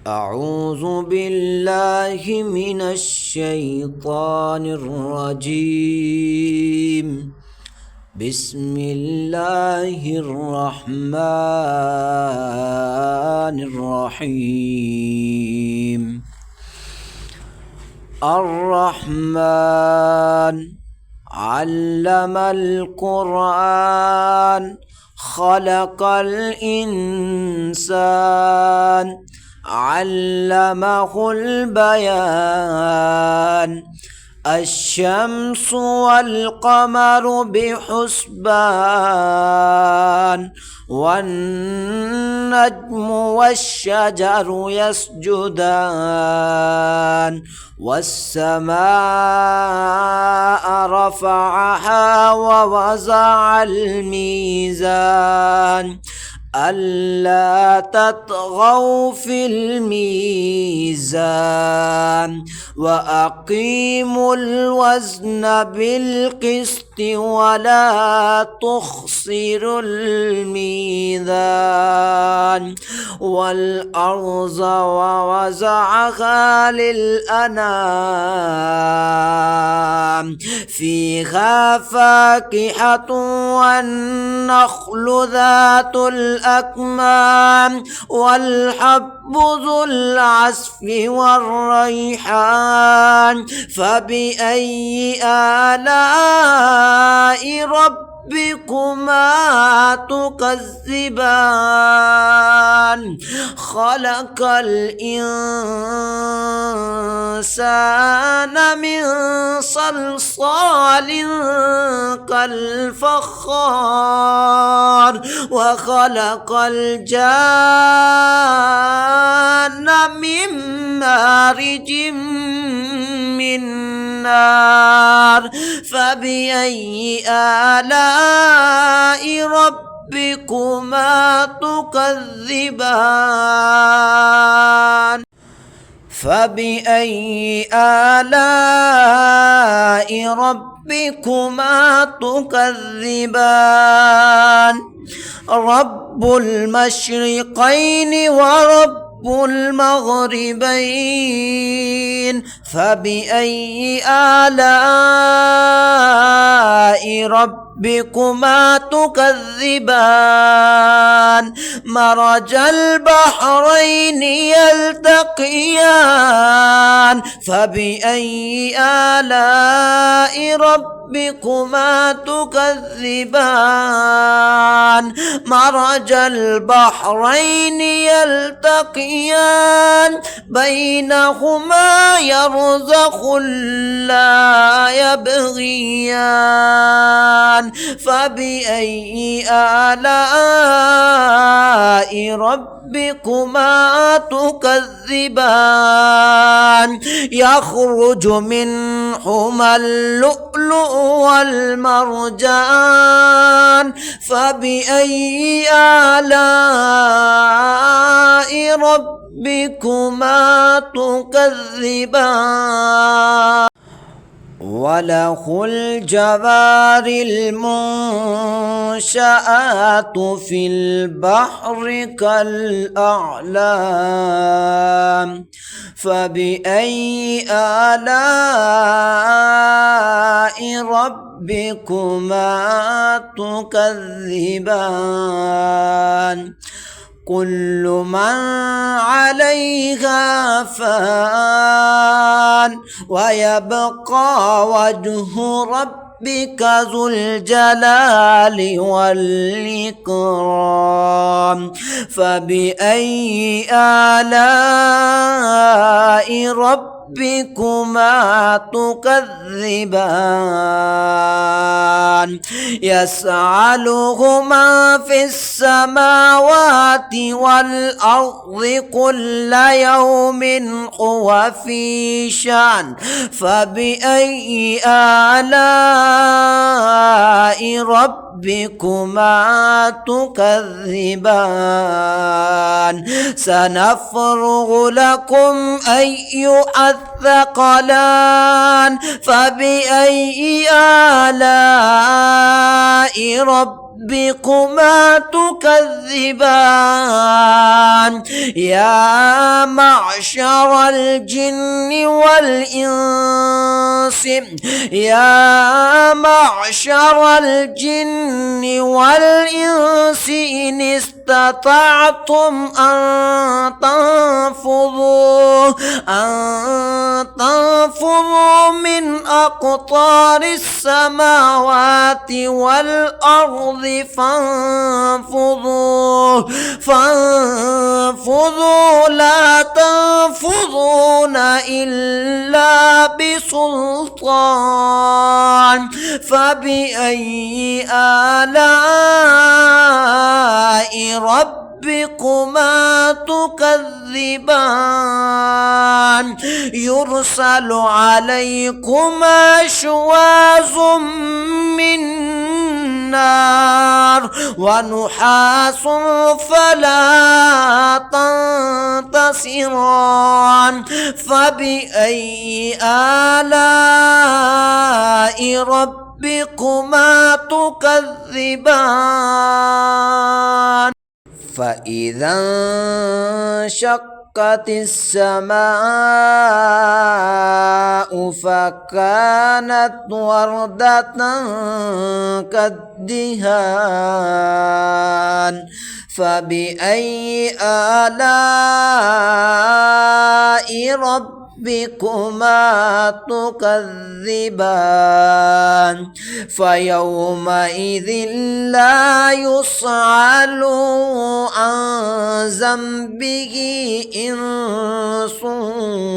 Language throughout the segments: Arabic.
أعوذ بالله من الشيطان الرجيم. بسم الله الرحمن الرحيم. الرحمن علم القرآن خلق الإنسان علمه البيان. الشمس والقمر بحسبان والنجم والشجر يسجدان والسماء رفعها ووضع الميزان ألا تطغوا في الميزان وأقيموا الوزن بالقسط ولا تخسروا الميزان. والأرض ووضعها للأنام فيها فاكهة والنخل ذات الأكمام والحب ذو العصف والريحان. فبأي آلاء ربكما تكذبان؟ خلق الإنسان من صلصال كالفخار وخلق الجان من مارج من نار. فبأي آلاء ربكما تكذبان؟ فبأي آلاء ربكما تكذبان؟ رب المشرقين ورب المغربين. فبأي آلاء ربكما تكذبان؟ مرج البحرين يلتقيان. فبأي آلاء ربكما تكذبان؟ مرج البحرين يلتقيان بينهما يرزخ لا يبغيان. فبأي آلاء ربكما تكذبان؟ يخرج منهما اللؤلؤ والمرجان. فبأي آلاء ربكما تكذبان؟ وله الجوار المنشآت في البحر كالأعلام. فبأي آلاء ربكما تكذبان؟ كل من عليها فان ويبقى وجه ربك ذو الجلال والإكرام. فبأي آلاء ربكما تكذبان؟ يسأله من في السماوات والأرض كل يوم هو في شأن. فبأي آلاء ربكما تكذبان؟ سنفرغ لكم أيها الثقلان. فبأي آلاء ربكما ربكما تكذبان يا معشر الجن والإنس إن استطعتم أن تنفذوا من أقطار السماوات والأرض فانفذوا لا تنفذون إلا بسلطان فبأي آلاء ربكما تكذبان يرسل عليكما شواظ من نار ونحاس فلا تنتصران فبأي آلاء ربكما تكذبان فإذا انشقت السماء فكانت وردة كالدهان فبأي آلاء ربكما تكذبان فيومئذ لا يسأل عن ذنبه إنس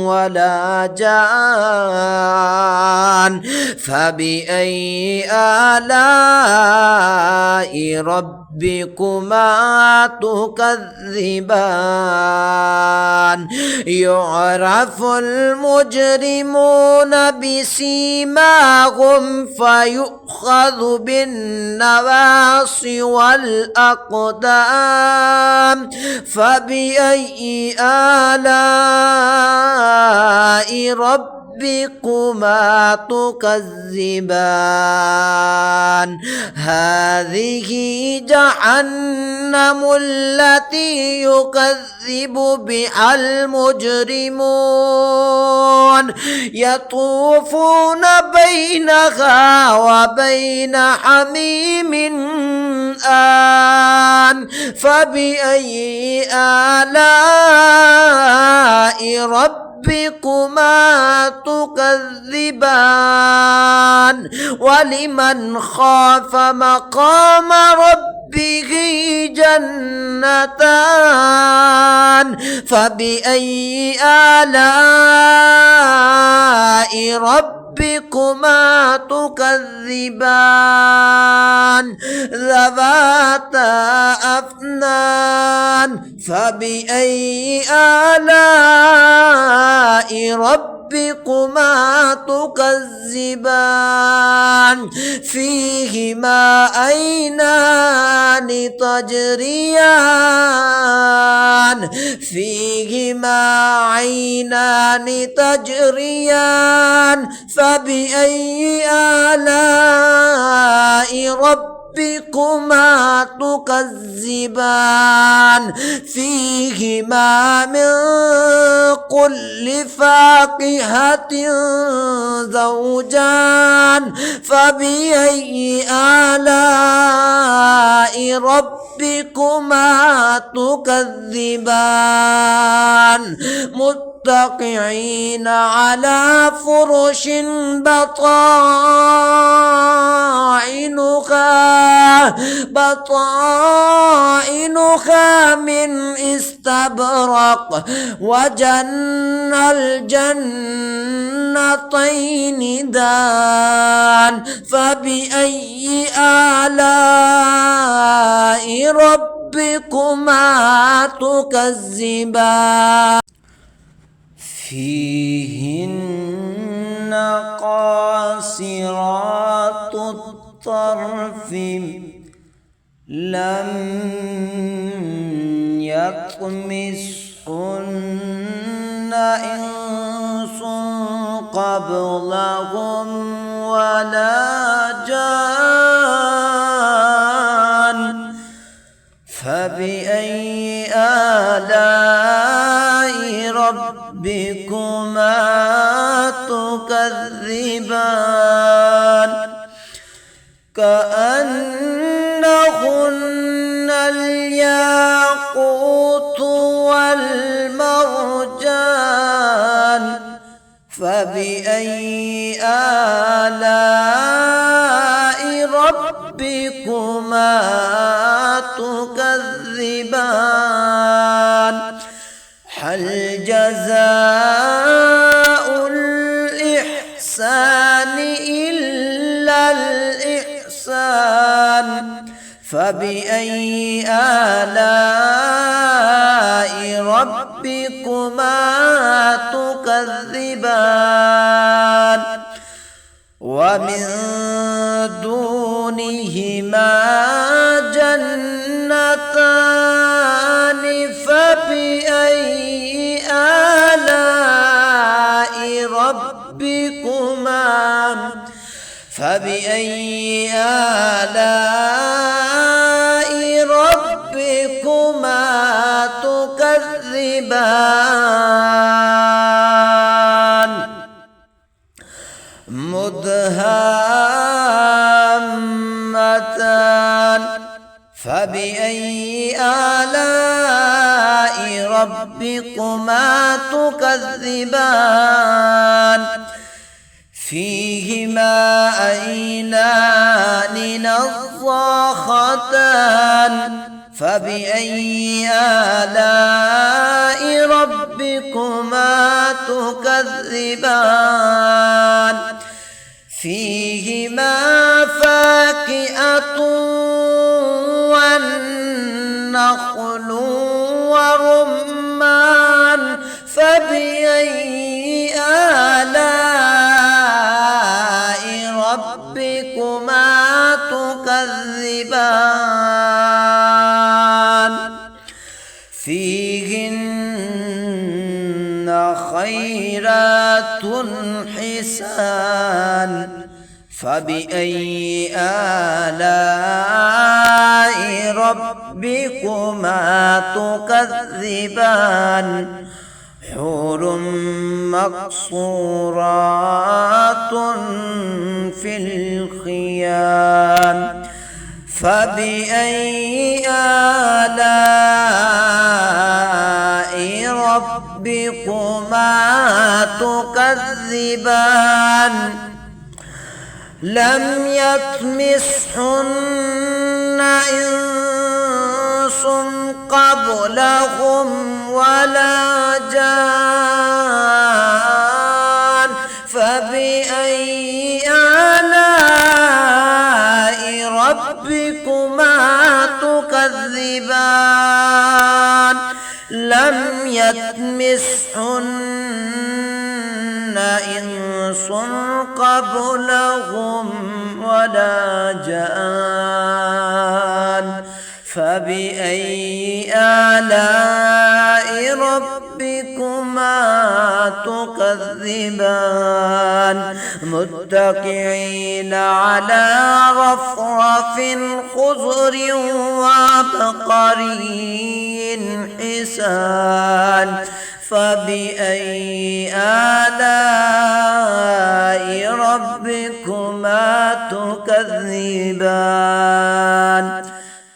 ولا جان فبأي آلاء ربكما تكذبان يعرف المجرمون بسيماهم فيؤخذ بالنواصي والأقدام فبأي آلاء ربكما تكذبان هذه جهنم التي يكذب بها المجرمون يطوفون بينها وبين حميم آن فبأي آلاء ربكما تكذبان ولمن خاف مقام ربه جنتان فبأي آلاء ربكما تكذبان ذواتا أفنان فبأي آلاء ربكما تكذبان فيهما عينان تجريان فبأي آلاء ربكما تكذبان فيهما من كل فاكهة زوجان فبأي آلاء ربكما تكذبان متكئين على فرش بطائنها من استبرق وجنى الجنتين دان فبأي آلاء ربكما تكذبان فيهن قاصرات الطرف لم يطمثهن إنس قبلهم ولا جان فبأي آلاء ربكما تكذبان كأنهن الياقوت والمرجان فبأي آلاء ربكما تكذبان هل جزاء الإحسان إلا الإحسان فبأي آلاء ربكما تكذبان ومن دونهما جنتان فبأي آلاء ربكما تكذبان مدهامتان فبأي آلاء ربكما تكذبان فيهما عينان نضاختان فبأي آلاء ربكما تكذبان فيهما فاكهة والنخل ورمان فبأي آلاء ربكما تكذبان فيهن خيرات حسان فبأي آلاء ربكما تكذبان حور مقصورات في الخيام فبأي آلاء ربكما تكذبان لم يطمثهن إنس قبلهم ولا جان فبأي آلاء ربكما تكذبان لم يطمثهن إنس قبلهم ولا جان فبأي آلاء ربكما تكذبان متكئين على رفرف خضر وعبقري حسان فبأي آلاء ربكما تكذبان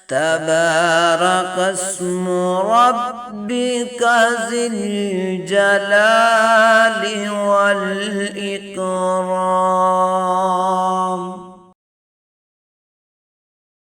تبارك اسم ربك ذي الجلال والإكرام.